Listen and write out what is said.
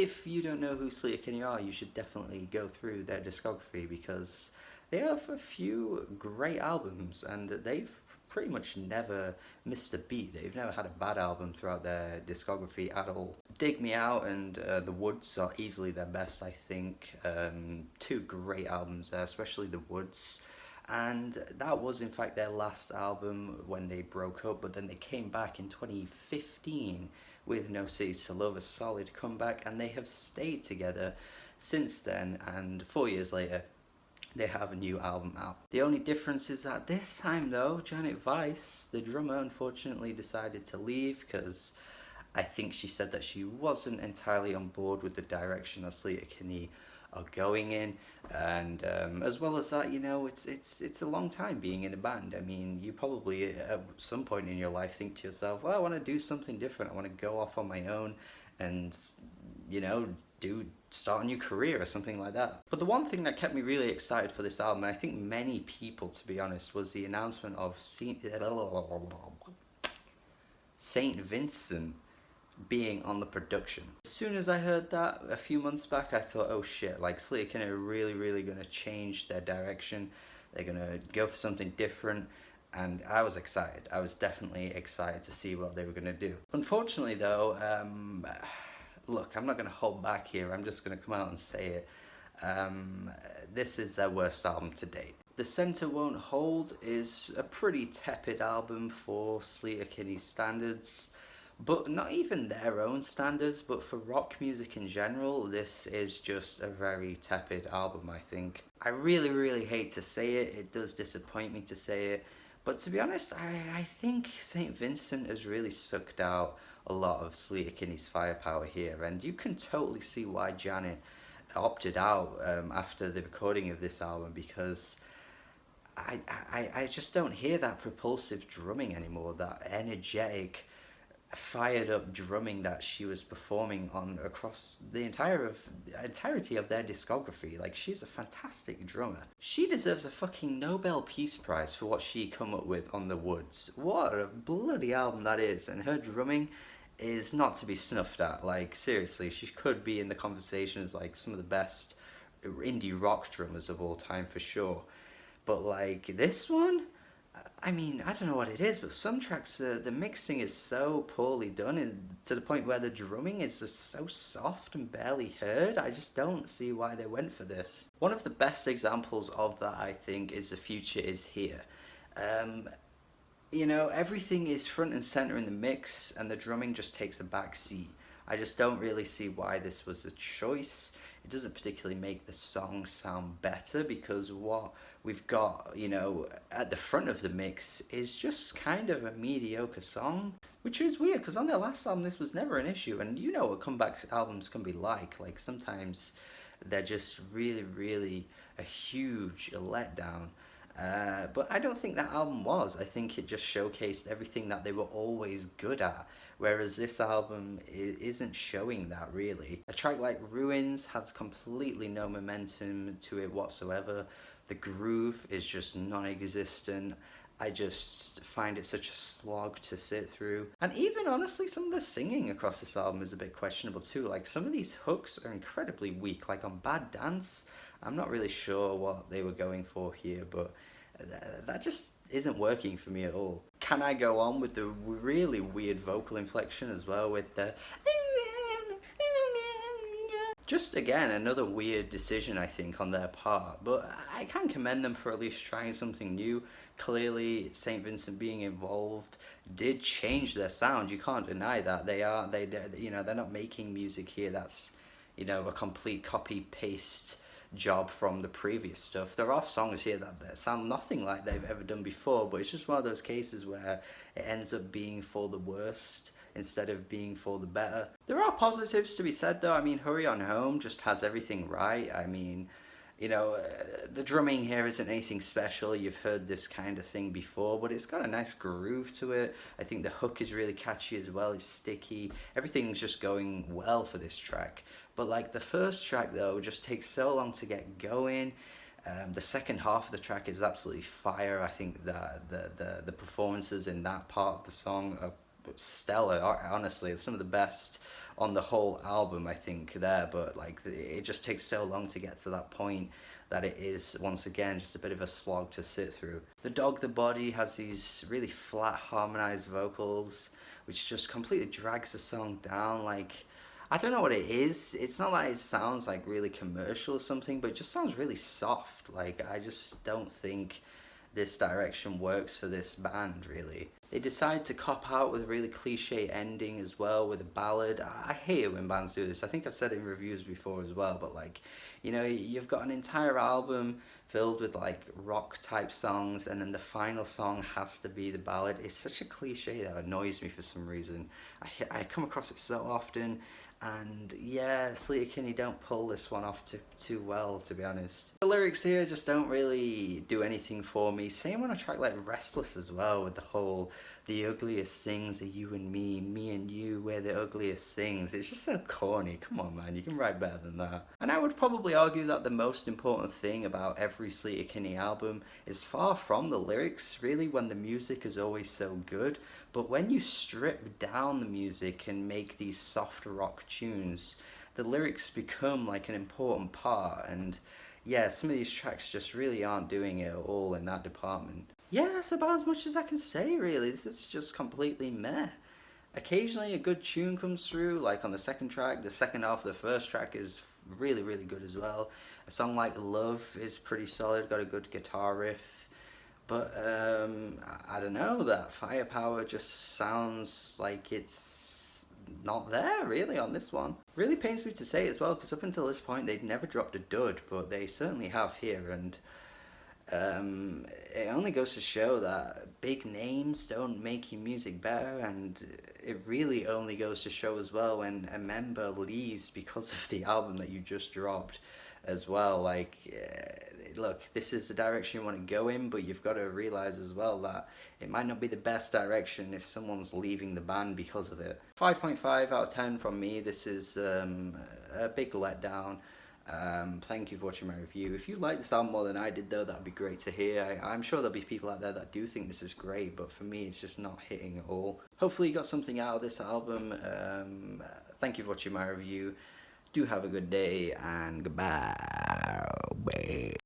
if you don't know who Sleater-Kinney are, you should definitely go through their discography because they have a few great albums and they've pretty much never missed a beat. They've never had a bad album throughout their discography at all. Dig Me Out and The Woods are easily their best, I think. Two great albums there, especially The Woods. And that was in fact their last album when they broke up, but then they came back in 2015 with No Cities to Love, a solid comeback, and they have stayed together since then, and 4 years later they have a new album out. The only difference is that this time though, Janet Weiss, the drummer, unfortunately decided to leave because I think she said that she wasn't entirely on board with the direction that Sleater-Kinney are going in, and as well as that, you know, it's a long time being in a band. I mean, you probably at some point in your life think to yourself, well, I want to do something different. I want to go off on my own and, you know, start a new career or something like that. But the one thing that kept me really excited for this album, and I think many people, to be honest, was the announcement of Saint Vincent being on the production. As soon as I heard that a few months back, I thought, oh shit, like Sleater-Kinney are really gonna change their direction. They're gonna go for something different, and I was excited. I was definitely excited to see what they were gonna do. Unfortunately though, look, I'm not gonna hold back here. I'm just gonna come out and say it. This is their worst album to date. The Centre Won't Hold is a pretty tepid album for Sleater-Kinney's standards. But not even their own standards, but for rock music in general, this is just a very tepid album, I think. I really hate to say it, it does disappoint me to say it, but to be honest, I think St. Vincent has really sucked out a lot of Sleater-Kinney's firepower here, and you can totally see why Janet opted out after the recording of this album, because I just don't hear that propulsive drumming anymore, that energetic, fired up drumming that she was performing on across the entirety of their discography. Like, she's a fantastic drummer. She deserves a fucking Nobel Peace Prize for what she come up with on The Woods. What a bloody album that is, and her drumming is not to be snuffed at. Like, seriously, she could be in the conversation as like some of the best indie rock drummers of all time for sure. But like this one, I mean, I don't know what it is, but some tracks, the mixing is so poorly done, to the point where the drumming is just so soft and barely heard. I just don't see why they went for this. One of the best examples of that, I think, is The Future Is Here. You know, everything is front and center in the mix, and the drumming just takes a back seat. I just don't really see why this was a choice. It doesn't particularly make the song sound better, because what we've got, you know, at the front of the mix is just kind of a mediocre song, which is weird because on their last album this was never an issue, and you know what comeback albums can be like sometimes they're just really a huge letdown. But I don't think that album was. I think it just showcased everything that they were always good at, whereas this album isn't showing that really. A track like Ruins has completely no momentum to it whatsoever. The groove is just non-existent. I just find it such a slog to sit through. And even honestly, some of the singing across this album is a bit questionable too. Like, some of these hooks are incredibly weak. Like on Bad Dance, I'm not really sure what they were going for here, but that just isn't working for me at all. Can I go on with the really weird vocal inflection as well, with the just again another weird decision I think on their part, but I can commend them for at least trying something new. Clearly St. Vincent being involved did change their sound, you can't deny that. They you know, they're not making music here that's, you know, a complete copy paste job from the previous stuff. There are songs here that sound nothing like they've ever done before, but it's just one of those cases where it ends up being for the worst instead of being for the better. There are positives to be said though. I mean, Hurry On Home just has everything right. I mean, you know, the drumming here isn't anything special. You've heard this kind of thing before, but it's got a nice groove to it. I think the hook is really catchy as well. It's sticky. Everything's just going well for this track. But like the first track though just takes so long to get going. The second half of the track is absolutely fire. I think that the performances in that part of the song are stellar, honestly. Some of the best on the whole album, I think, there, but like it just takes so long to get to that point that it is, once again, just a bit of a slog to sit through. The Dog the Body has these really flat harmonized vocals, which just completely drags the song down. Like, I don't know what it is. It's not that it sounds like really commercial or something, but it just sounds really soft. Like, I just don't think this direction works for this band, really. They decide to cop out with a really cliche ending as well, with a ballad. I hate it when bands do this. I think I've said it in reviews before as well, but like, you know, you've got an entire album filled with like rock type songs, and then the final song has to be the ballad. It's such a cliche that annoys me for some reason. I come across it so often, and yeah, Sleater-Kinney don't pull this one off too well, to be honest. The lyrics here just don't really do anything for me. Same on a track like Restless as well, with the whole, the ugliest things are you and me and you, we're the ugliest things. It's just so corny. Come on, man, you can write better than that. And I would probably argue that the most important thing about every Sleater-Kinney album is far from the lyrics, really, when the music is always so good. But when you strip down the music and make these soft rock tunes, the lyrics become like an important part. And yeah, some of these tracks just really aren't doing it at all in that department. Yeah, that's about as much as I can say, really. This is just completely meh. Occasionally a good tune comes through, like on the second track. The second half of the first track is really, really good as well. A song like Love is pretty solid, got a good guitar riff. But I don't know, that firepower just sounds like it's not there, really, on this one. Really pains me to say as well, because up until this point they'd never dropped a dud, but they certainly have here, and it only goes to show that big names don't make your music better, and it really only goes to show as well when a member leaves because of the album that you just dropped as well. Like, look, this is the direction you want to go in, but you've got to realize as well that it might not be the best direction if someone's leaving the band because of it. 5.5 out of 10 from me. This is a big letdown. Thank you for watching my review. If you like this album more than I did, though, that'd be great to hear. I'm sure there'll be people out there that do think this is great, but for me it's just not hitting at all. Hopefully you got something out of this album. Thank you for watching my review. Do have a good day, and goodbye.